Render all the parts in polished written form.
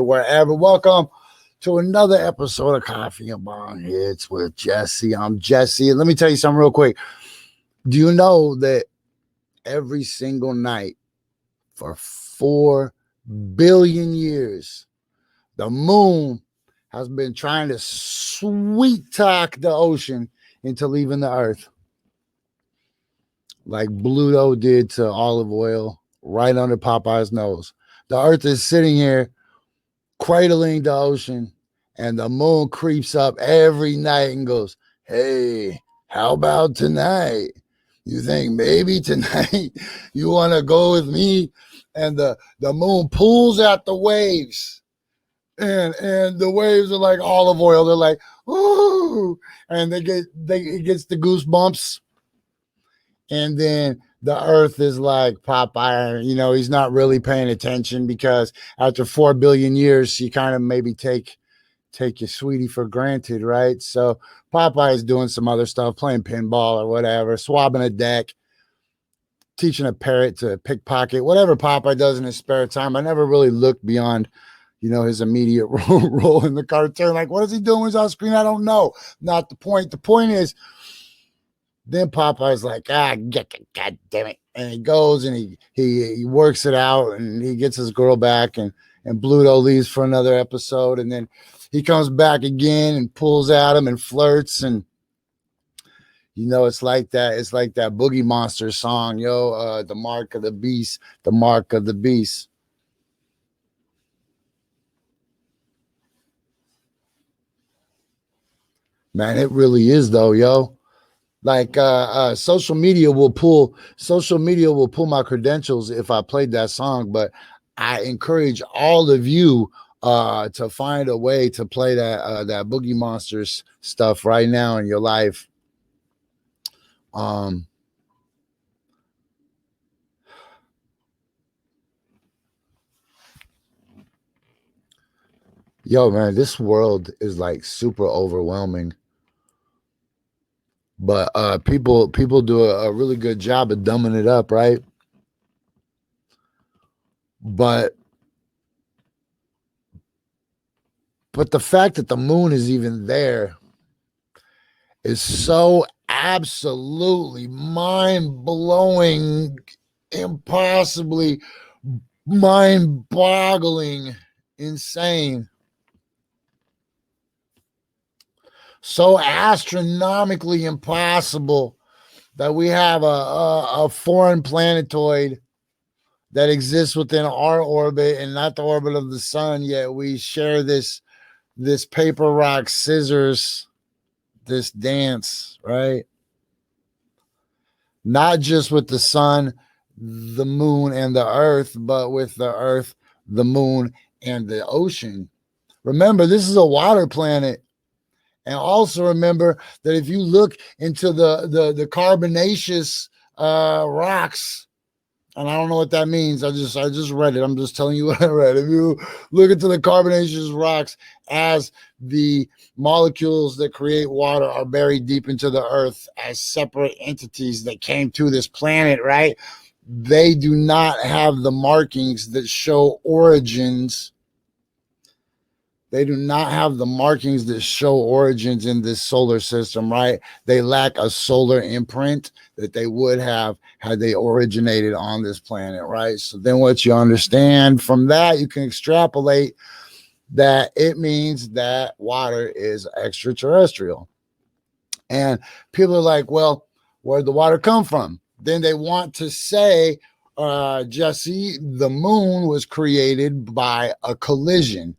wherever. Welcome to another episode of Coffee and Bong Hits with Jesse. I'm Jesse. And let me tell you something real quick. Do you know that every single night for 4 billion years, the moon has been trying to sweet talk the ocean into leaving the earth? Like Bluto did to olive oil right under Popeye's nose. The earth is sitting here cradling the ocean, and the moon creeps up every night and goes, "Hey, how about tonight? You think maybe tonight you want to go with me?" And the moon pulls out the waves, and the waves are like olive oil. They're like, "Ooh," and it gets the goosebumps. And then the earth is like Popeye, he's not really paying attention because after 4 billion years, you kind of maybe take your sweetie for granted, right? So Popeye is doing some other stuff, playing pinball or whatever, swabbing a deck, teaching a parrot to pickpocket, whatever Popeye does in his spare time. I never really looked beyond, his immediate role in the cartoon. Like, what is he doing when he's on screen? I don't know. Not the point. The point is, then Popeye's like, God damn it. And he goes and he works it out and he gets his girl back and Bluto leaves for another episode. And then he comes back again and pulls at him and flirts. And, it's like that. It's like that Boogie Monster song, the mark of the beast, the mark of the beast. Man, it really is though, yo. Like social media will pull my credentials if I played that song, but I encourage all of you to find a way to play that Boogie Monsters stuff right now in your life. Yo, man, this world is like super overwhelming. But people do a really good job of dumbing it up, right? But the fact that the moon is even there is so absolutely mind-blowing, impossibly mind-boggling, insane. So astronomically impossible that we have a foreign planetoid that exists within our orbit and not the orbit of the sun, yet we share this paper, rock, scissors, this dance, right? Not just with the sun, the moon, and the earth, but with the earth, the moon, and the ocean. Remember, this is a water planet. And also remember that if you look into the carbonaceous rocks, and I don't know what that means. I just read it. I'm just telling you what I read. If you look into the carbonaceous rocks, as the molecules that create water are buried deep into the earth as separate entities that came to this planet, right? They do not have the markings that show origins. They do not have the markings that show origins in this solar system, right? They lack a solar imprint that they would have had they originated on this planet, right? So then what you understand from that, you can extrapolate that it means that water is extraterrestrial. And people are like, well, where'd the water come from? Then they want to say, Jesse, the moon was created by a collision.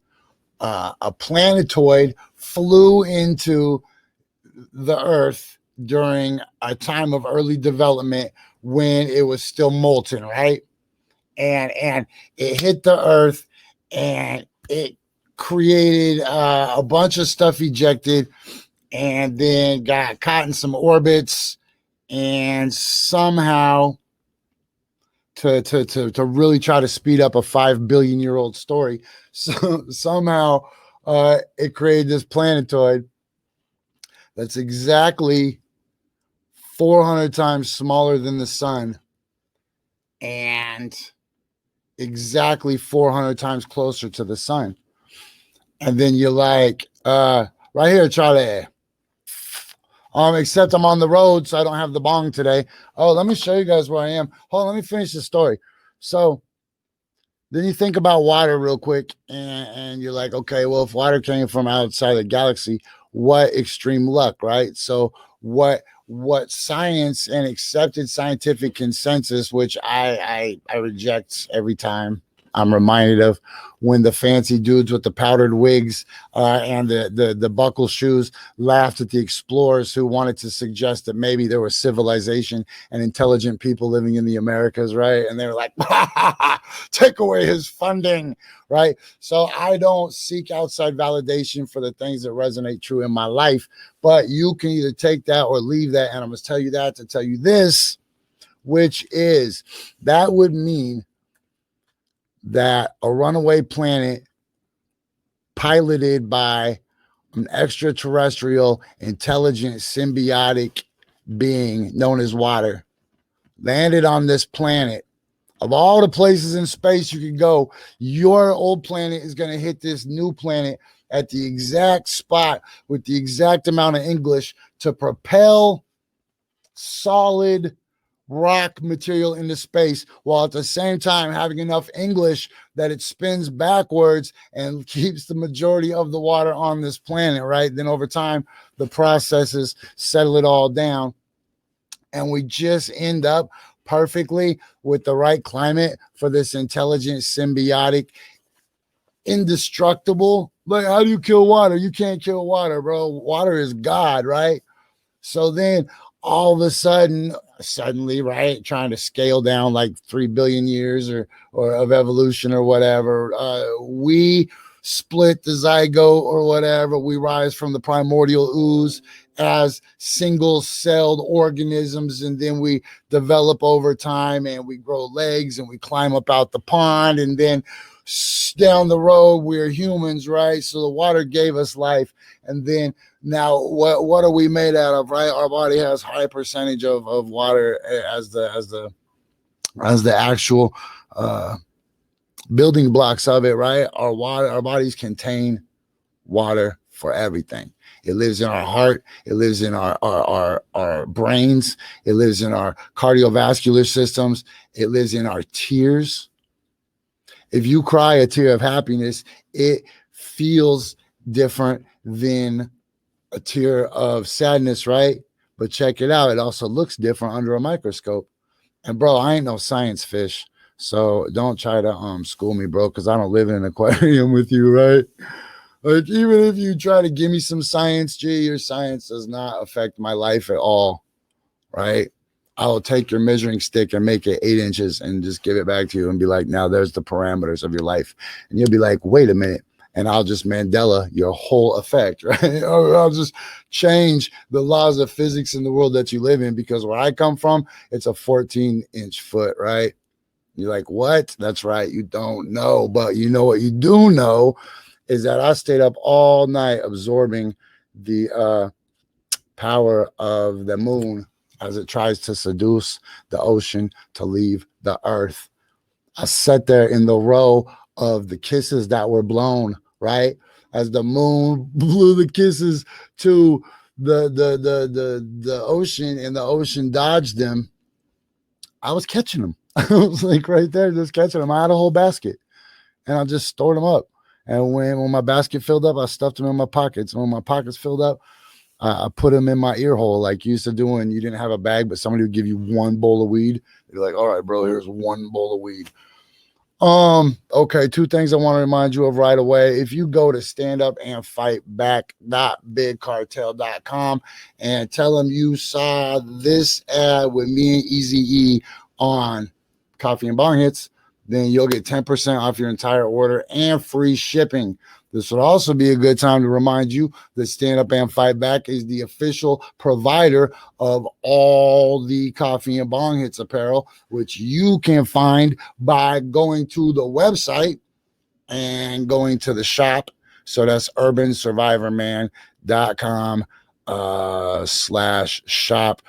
A planetoid flew into the earth during a time of early development when it was still molten, right? And it hit the earth and it created a bunch of stuff ejected and then got caught in some orbits and somehow to really try to speed up a 5 billion year old story. So somehow it created this planetoid that's exactly 400 times smaller than the sun and exactly 400 times closer to the sun. And then you're like, right here, Charlie. Except I'm on the road, so I don't have the bong today. Oh, let me show you guys where I am. Hold on, let me finish the story. So then you think about water real quick, and you're like, okay, well, if water came from outside the galaxy, what extreme luck, right? So what science and accepted scientific consensus, which I reject every time I'm reminded of, when the fancy dudes with the powdered wigs and the buckle shoes laughed at the explorers who wanted to suggest that maybe there was civilization and intelligent people living in the Americas, right? And they were like, take away his funding, right? So I don't seek outside validation for the things that resonate true in my life, but you can either take that or leave that. And I'm going to tell you that to tell you this, which is that would mean that a runaway planet piloted by an extraterrestrial, intelligent, symbiotic being known as water landed on this planet. Of all the places in space you could go, your old planet is going to hit this new planet at the exact spot with the exact amount of English to propel solid rock material into space, while at the same time having enough English that it spins backwards and keeps the majority of the water on this planet, right? Then over time, the processes settle it all down, and we just end up perfectly with the right climate for this intelligent, symbiotic, indestructible. Like, how do you kill water? You can't kill water, bro. Water is God, right? So then all of a sudden, suddenly, right, trying to scale down like 3 billion years or of evolution or whatever, we split the zygote or whatever. We rise from the primordial ooze as single-celled organisms, and then we develop over time, and we grow legs, and we climb up out the pond, and then down the road we're humans, right? So the water gave us life, and then now what are we made out of, right? Our body has high percentage of water as the actual building blocks of it, right? Our bodies contain water for everything. It lives in our heart. It lives in our brains. It lives in our cardiovascular systems. It lives in our tears. If you cry a tear of happiness, it feels different than a tear of sadness, right? But check it out. It also looks different under a microscope. And bro, I ain't no science fish. So don't try to school me, bro, because I don't live in an aquarium with you, right? Like, even if you try to give me some science, G, your science does not affect my life at all, right? I will take your measuring stick and make it 8 inches and just give it back to you and be like, now there's the parameters of your life. And you'll be like, wait a minute. And I'll just Mandela your whole effect, right? Or I'll just change the laws of physics in the world that you live in, because where I come from, it's a 14-inch foot, right? You're like, what? That's right. You don't know. But you know what you do know is that I stayed up all night absorbing the power of the moon as it tries to seduce the ocean to leave the earth. I sat there in the row of the kisses that were blown, right? As the moon blew the kisses to the ocean, and the ocean dodged them. I was catching them. I was like right there, just catching them. I had a whole basket, and I just stored them up. And when my basket filled up, I stuffed them in my pockets. And when my pockets filled up, I put them in my ear hole, like you used to do when you didn't have a bag, but somebody would give you one bowl of weed. You're like, all right, bro, here's one bowl of weed. Okay, 2 things I want to remind you of right away. If you go to standupandfightback.bigcartel.com and tell them you saw this ad with me and Eazy-E on Coffee and Bong Hits, then you'll get 10% off your entire order and free shipping. This would also be a good time to remind you that Stand Up and Fight Back is the official provider of all the Coffee and Bong Hits apparel, which you can find by going to the website and going to the shop. So that's urbansurvivorman.com /shop.